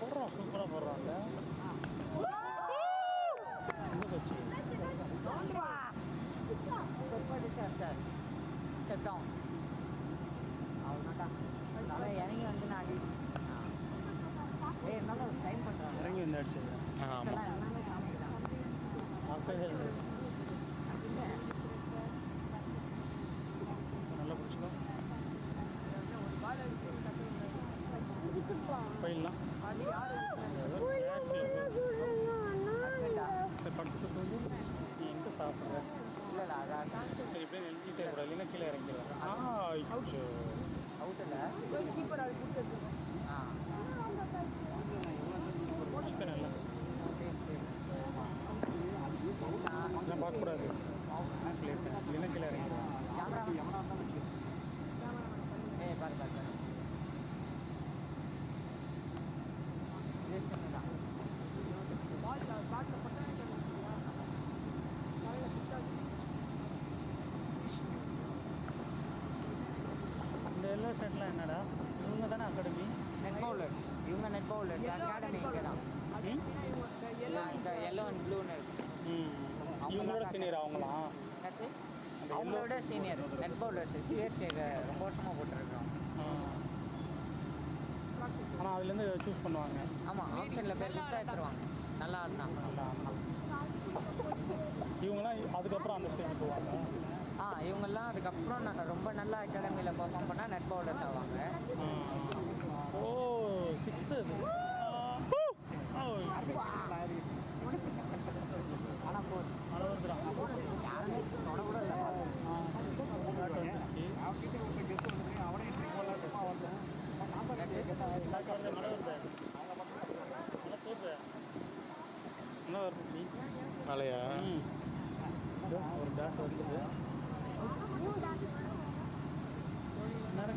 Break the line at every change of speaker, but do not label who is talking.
போடுறான், சூப்பராக போடுறான்ல. எங்கே போச்சு?
ஸ்டெப் டவுன் அவ்வளோதான். நல்லா இறங்கி வந்து நான் அடி என்னால் டைம் பண்ணுறாங்க.
இறங்கி வந்து அடிச்சது.
எல்லாமே சாமி தான்.
நல்லா பிடிச்சிக்கோ.
ஒரு பால் அடிச்சு
போயிடலாம். சரி படுத்துட்டு போகுது. நீ எங்கே சாப்பிட்ற?
இல்லைடா அதான்
சரி இப்படியே நெஞ்சிட்டே கூட இல்லைன்னா கீழே இறங்கிடலாம்.
அவுட் இல்லை கீப்பர் அது கொடுத்து
சிக்கன் இல்லை நான் பார்க்கக்கூடாது. நான் சொல்லியிருக்கேன் இல்லைன்னா கீழே இறங்கிடுவேன்.
பாரு பாரு பாரு வேஸ்ட் பண்ணி தான் பாட்டில் பட்டாங்க
இந்த எல்லா செட்லாம் என்னடா? இவங்க தானே அகாடமி?
Net bowlers. இவங்க நெட் பவுலர்ஸ் அகாடமி இங்கே தான். இந்த எல்லோ அண்ட் ப்ளூன்னு இருக்கு.
அவங்களோட சீனியர் அவங்களாம்.
என்னாச்சு? அவங்களோட சீனியர் நெட் பவுலர்ஸ். சிஎஸ்கே ரொம்ப வருஷமாக போட்டுருக்கோம்.
ஆனால் அதுலேருந்து சூஸ் பண்ணுவாங்க.
ஆமாம் ஆப்ஷனில் பேர் கொடுத்தா எடுத்துருவாங்க. நல்லா இருந்தான்.
நல்லா இவங்களாம் அதுக்கப்புறம் அந்த ஸ்டேஜ் போவாங்க.
இவங்கெல்லாம் அதுக்கப்புறம் ரொம்ப நல்ல அகாடமியில் பெர்ஃபார்ம் பண்ணால் நெட் பவுலர்ஸ் ஆவாங்க.
ஓ 6 அது.
ஆனால் 4 யாரும் 6 தொட கூட இல்லை.
என்ன வருது
மழையா?
ஒரு டாட் வருது. நேரம்